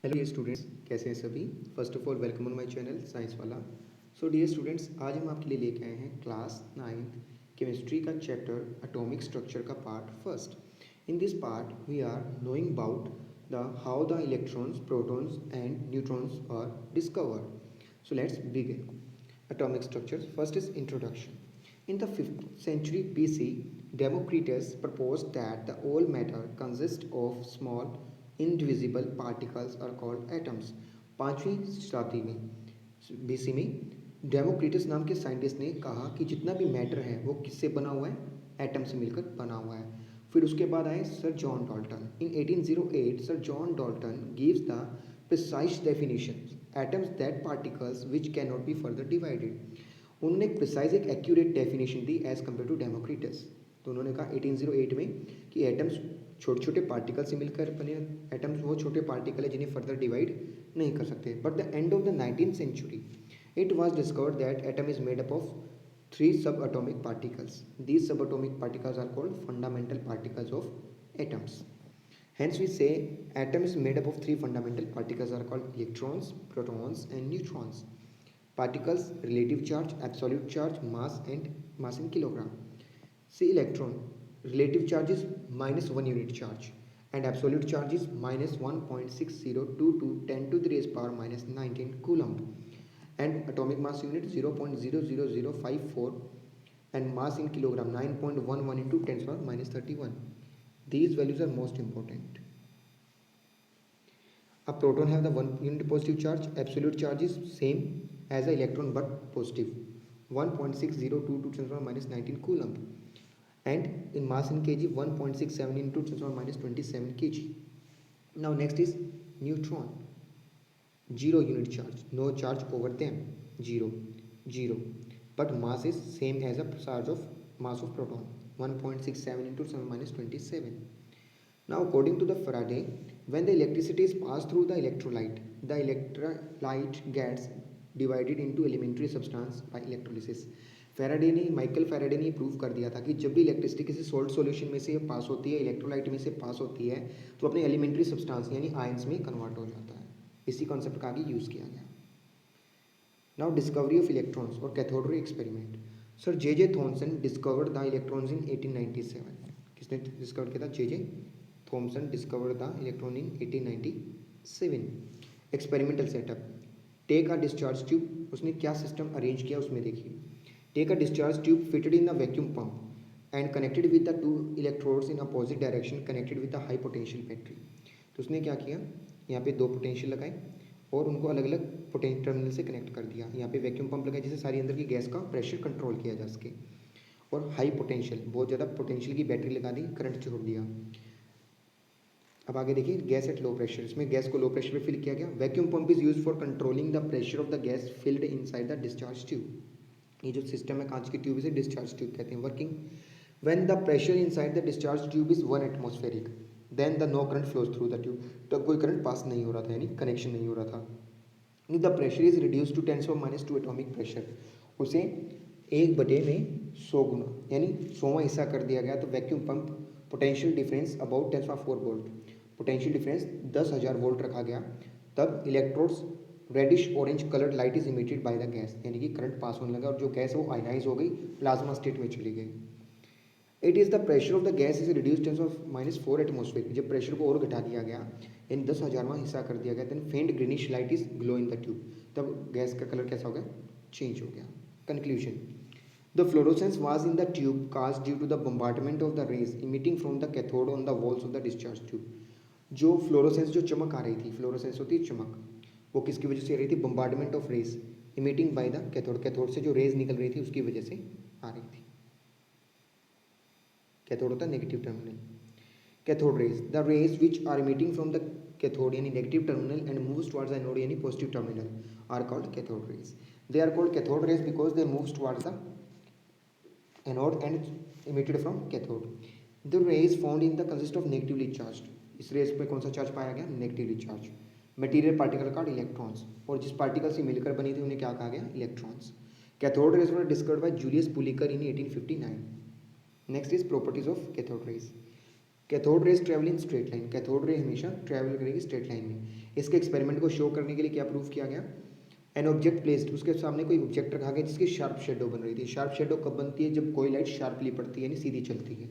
Hello dear students, कैसे हैं सभी। First of all welcome on my channel science Wala. So dear students, आज हम आपके लिए लेके आए हैं क्लास 9 केमिस्ट्री का चैप्टर एटॉमिक स्ट्रक्चर का part first. In this part we are knowing about the how the electrons, protons and neutrons are discovered. So let's begin. Atomic structures. First is introduction. In the 5th century BC, Democritus proposed that the all matter consists of small indivisible particles are called atoms. 5वीं शताब्दी में BC में Democritus नाम के scientist ने कहा कि जितना भी मैटर है वो किससे बना हुआ है, एटम से मिलकर बना हुआ है. फिर उसके बाद आए sir John Dalton. In 1808 sir John Dalton gives the precise definition atoms that particles which can not be further divided. उन्होंने एक प्रिसाइज, एक एक्यूरेट डेफिनेशन दी एज कम्पेयर टू डेमोक्रिटस. तो उन्होंने कहा 1808 में कि एटम्स छोटे छोटे पार्टिकल से मिलकर बने. एटम्स वो छोटे पार्टिकल है जिन्हें फर्दर डिवाइड नहीं कर सकते. But the end of the 19th century it was discovered that atom is made up of three subatomic particles. These subatomic particles are called fundamental particles of atoms. Hence we say atom is made up of three fundamental particles are called electrons, protons and neutrons. Particles, relative charge, absolute charge, mass and mass in kilogram. See electron, relative charge is minus 1 unit charge and absolute charge is minus 1.6022 10 to the raised power minus 19 coulomb. And atomic mass unit 0.00054 and mass in kilogram 9.11 into 10 to the power minus 31. These values are most important. A proton have the 1 unit positive charge. Absolute charge is same as the electron but positive, 1.6022 to 10 to the power minus 19 coulomb. And in mass in kg 1.67 into 10 to the power minus 27 kg. Now next is neutron. 0 unit charge, no charge over them, 0. But mass is same as a charge of mass of proton, 1.67 into 10 minus 27. Now according to the Faraday, when the electricity is passed through the electrolyte gets divided into elementary substance by electrolysis. Faraday ने, Michael Faraday ने prove कर दिया था कि जब भी electricity किसी salt solution में से पास होती है, इलेक्ट्रोलाइट में से पास होती है, तो अपने एलिमेंट्री सब्सटेंस यानी आयंस में कन्वर्ट हो जाता है. इसी कॉन्सेप्ट का आगे यूज़ किया गया. नाउ डिस्कवरी ऑफ इलेक्ट्रॉन्स और cathode ray experiment. Sir J Thomson discovered the electrons in 1897. किसने डिस्कवर किया था? J Thomson discovered the electron in 1897. Experimental setup. Take a discharge tube. उसने क्या सिस्टम अरेंज किया उसमें देखिए. Take a discharge tube fitted in the vacuum pump and connected with the 2 electrodes in opposite direction connected with the high potential battery. तो उसने क्या किया, यहाँ पे 2 पोटेंशियल लगाए और उनको अलग अलग पोटेंशियल टर्मिनल से कनेक्ट कर दिया. यहाँ पे वैक्यूम पंप लगाए जिससे सारी अंदर की गैस का प्रेशर कंट्रोल किया जा सके. और हाई पोटेंशियल, बहुत ज़्यादा पोटेंशियल की बैटरी लगा दी, करंट छोड़ दिया. अब आगे देखिए, गैस एट लो प्रेशर. इसमें गैस को लो प्रेशर पे फिल किया गया. Vacuum pump is use for controlling the pressure of the gas filled inside the discharge tube. ये जो सिस्टम है कांच की ट्यूब इसे डिस्चार्ज ट्यूब कहते हैं. Working when the pressure inside the discharge tube is 1 atmospheric then the no current flows through the tube. तब कोई करंट पास नहीं हो रहा था, यानी कनेक्शन नहीं हो रहा था. The pressure is reduce to 10⁻² atomic pressure. उसे 1/100 गुना यानी 100वां हिस्सा कर दिया गया. तो vacuum pump potential difference about 10⁴ volt, potential difference 10,000 volt रखा गया. तब electrodes reddish orange coloured light is emitted by the gas, यानी कि करंट पास होने लगा और जो गैस है वो आयनाइज हो गई, प्लाज्मा स्टेट में चली गई. It is the pressure of the gas is reduce 10⁻⁴ atmosphere. जब प्रेशर को और घटा दिया गया यानी 10,000वां हिस्सा कर दिया गया, then faint greenish light is glow in the tube. तब गैस का कलर कैसा हो गया? चेंज हो गया. Conclusion. The fluorescence was in the tube cause due to the bombardment of the rays emitting from the cathode on the walls of the discharge tube. जो fluorescence, जो चमक आ रही थी, फ्लोरोसेंस होती है चमक, वो किसकी वजह से आ रही थी? Bombardment of rays emitting by the cathode. Cathode से जो रेज निकल रही थी उसकी वजह से आ रही थी. कैथोड होता है negative terminal. Cathode rays, the rays which are emitting from the cathode यानी negative terminal and moves towards the anode यानी positive terminal are called cathode rays. They are called cathode rays because they moves towards the anode and emitted from cathode. The rays found in the consist of negatively charged. इस rays पे कौन सा charge पाया गया? Negatively charge. Material particle called electrons, और जिस particle से मिलकर बनी थी उन्हें क्या कहा गया? Electrons. Cathode rays were discovered by Julius Plucker in 1859. Next is properties of cathode rays. Cathode rays travel in straight line. Cathode ray हमेशा ट्रेवल करेगी स्ट्रेट लाइन में. इसके एक्सपेरिमेंट को शो करने के लिए क्या प्रूव किया गया, एन ऑब्जेक्ट प्लेस्ड, उसके सामने कोई ऑब्जेक्ट रखा गया जिसकी शार्प शेडो बन रही थी। शार्प शेडो कब बनती है, जब कोई लाइट शार्पली पड़ती है यानी सीधी चलती है।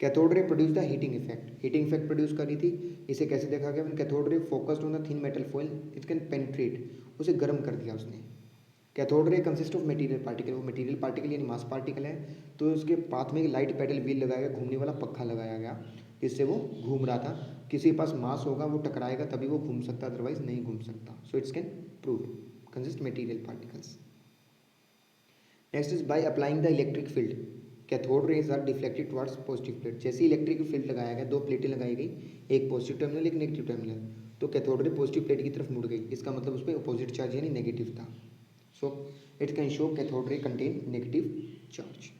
Cathode ray produce the heating effect, heating effect produce कर रही थी। इसे कैसे देखा गया, cathode ray focused on the thin metal foil it can penetrate, उसे गर्म कर दिया उसने। Cathode ray consist of material particle, वो मटेरियल पार्टिकल यानी मास पार्टिकल है, तो उसके पाथ में एक लाइट पेडल व्हील लगाया गया, घूमने वाला पक्का लगाया गया जिससे वो घूम रहा था। किसी के पास मास होगा वो टकराएगा तभी वो घूम सकता, अदरवाइज नहीं घूम सकता। So it's can prove consist material particles. Next is by applying the electric field cathode rays are deflected towards positive plate. जैसे इलेक्ट्रिक फील्ड लगाया गया, दो प्लेटें लगाई गई, एक पॉजिटिव टर्मिनल एक नेगेटिव टर्मिनल, तो कैथोड रे पॉजिटिव प्लेट की तरफ मुड़ गई, इसका मतलब उस पर अपोजिट चार्ज यानी नेगेटिव था। So it can show cathode ray contain negative charge.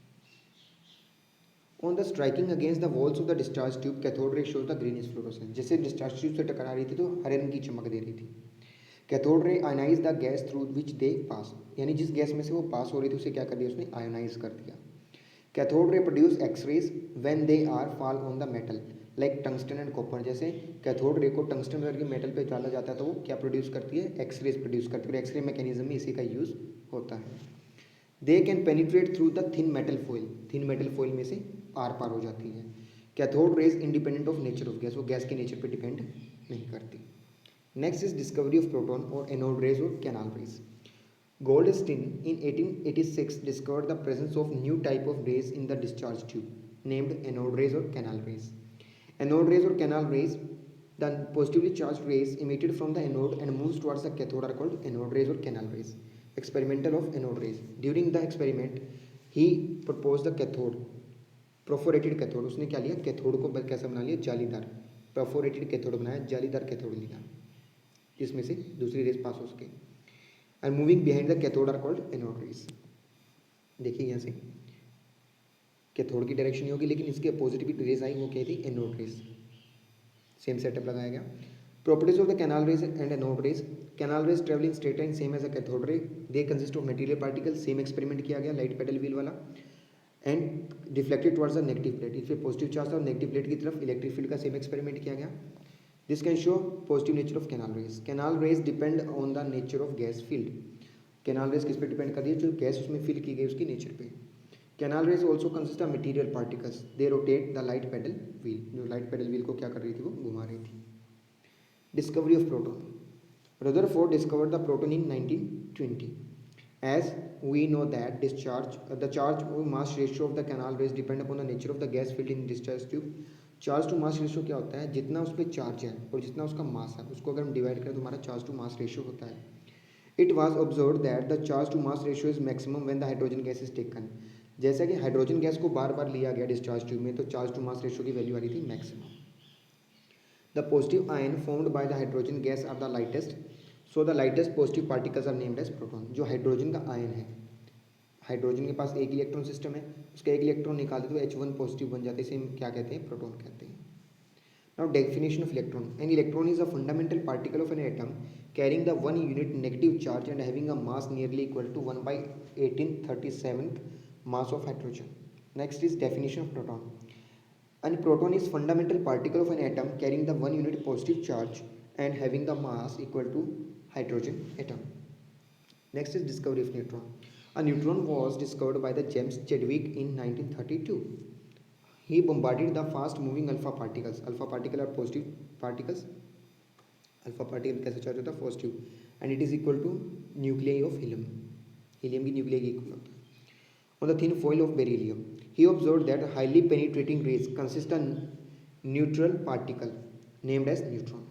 On the striking against the walls of the discharge tube cathode ray shows the greenish fluorescence. जैसे डिस्चार्ज ट्यूब से टकरा रही थी तो हरे रंग की चमक दे रही थी। Cathode ray ionize the gas through which they pass, यानी जिस गैस में से वो पास हो रही थी उसे क्या कर दिया उसने, आयोनाइज कर दिया। Cathode ray produce X-rays when they are fall on the metal like tungsten and copper. जैसे कैथोड रे को टंगस्टन करके मेटल पे डाला जाता है तो वो क्या प्रोड्यूस करती है, एक्सरेज प्रोड्यूस करती है, और एक्सरे मैकेनिज्म में इसी का यूज़ होता है। They can penetrate through the thin metal foil, thin metal foil में से आर पार हो जाती है। Cathode rays independent of nature of gas, वो गैस के नेचर पे डिपेंड नहीं करती। Next is discovery of proton और एनोड रेज और canal raise. Goldstein in 1886 discovered the presence of new type of rays in the discharge tube named anode rays or canal rays. Anode rays or canal rays, the positively charged rays emitted from the anode and moves towards the cathode are called anode rays or canal rays. Experimental of anode rays. During the experiment, he proposed the cathode, perforated cathode. उसने क्या लिया, cathode को कैसा बना लिया, जालीदार, perforated cathode बनाया, जालीदार कैथोड लिया जिसमें से दूसरी रेस पास हो सके। and moving behind the cathode are called anode rays. देखिए यहाँ से कैथोड की डायरेक्शन होगी लेकिन इसके अपोजिट रेज आई, वो क्या थी, एनोड रेज। सेम सेटअप लगाया गया। Properties of the canal rays and anode rays. Canal rays travelling straight line same as a cathode ray, they consist of material particle, same experiment किया गया light paddle wheel वाला, and deflected towards the negative plate, इस पर positive charge था और negative plate की तरफ electric field का सेम एक्सपेरिमेंट किया गया। This can show positive nature of canal rays. Canal rays depend on the nature of gas field. Canal rays किस पे डिपेंड कर रही है, जो गैस उसमें फिल की गई उसकी नेचर पे। Canal rays also consist of material particles. They rotate the light pedal wheel. जो लाइट पेडल व्हील को क्या कर रही थी, वो घुमा रही थी। Discovery of proton. Rutherford discovered the proton in 1920. As we know that the charge or mass ratio of the canal rays depend upon the nature of the gas field in discharge tube. Charge to mass ratio क्या होता है, जितना उस पर charge है और जितना उसका मास है उसको अगर हम डिवाइड करें तो हमारा चार्ज टू मास रेशियो होता है। It was observed that the charge to mass ratio is maximum when the hydrogen gas is taken. जैसा कि हाइड्रोजन गैस को बार बार लिया गया डिस्चार्ज ट्यूब में तो चार्ज टू मास रेशियो की वैल्यू आ रही थी maximum. The positive ion formed by the hydrogen gas are the lightest, so the lightest positive particles are named as proton. जो हाइड्रोजन का आयन है, हाइड्रोजन के पास एक इलेक्ट्रॉन सिस्टम है, उसका एक इलेक्ट्रॉन निकाल दे तो H1 पॉजिटिव बन जाते हैं, इसे हम क्या कहते हैं, प्रोटॉन कहते हैं। Now definition of electron. An electron is a fundamental particle of an atom carrying the 1 unit negative charge and having a mass nearly equal to 1 by 1837th mass of hydrogen. Next is definition of proton. A proton is fundamental particle of an atom carrying the 1 unit positive charge and having the mass equal to hydrogen atom. Next is discovery of neutron. A neutron was discovered by the James Chadwick in 1932. He bombarded the fast moving alpha particles. Alpha particle are positive particles. Alpha particle कैसे charge होता है, positive, and it is equal to nuclei of helium. Helium की nuclei की equal होता है। On the thin foil of beryllium, he observed that highly penetrating rays consist a neutral particle named as neutron.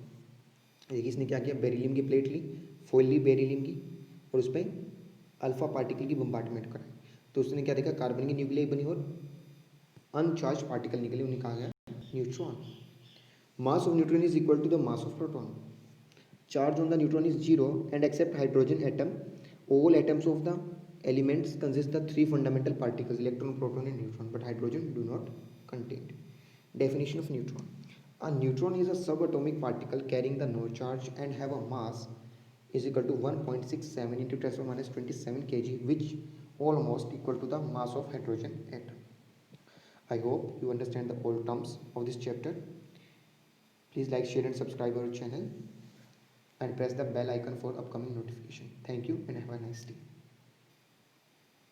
देखिए इसने क्या किया, beryllium की plate ली, foil ली beryllium की और उस पर अल्फा पार्टिकल की बम्बार्टमेंट कराई, तो उसने क्या देखा, कार्बन की न्यूक्लियाई बनी और अनचार्ज पार्टिकल निकले, उन्हें कहा गया neutron. Mass of neutron is equal to the mass of proton. Charge on the neutron is zero and except hydrogen atom all atoms of the elements consist the 3 fundamental particles electron, proton and neutron, but hydrogen do not contain. Definition of neutron. A neutron is a subatomic particle carrying the no charge and have a mass is equal to 1.67 into 10 - 27 kg, which almost equal to the mass of hydrogen atom. I hope you understand the all terms of this chapter. Please like, share and subscribe our channel. and press the bell icon for upcoming notification. Thank you and have a nice day.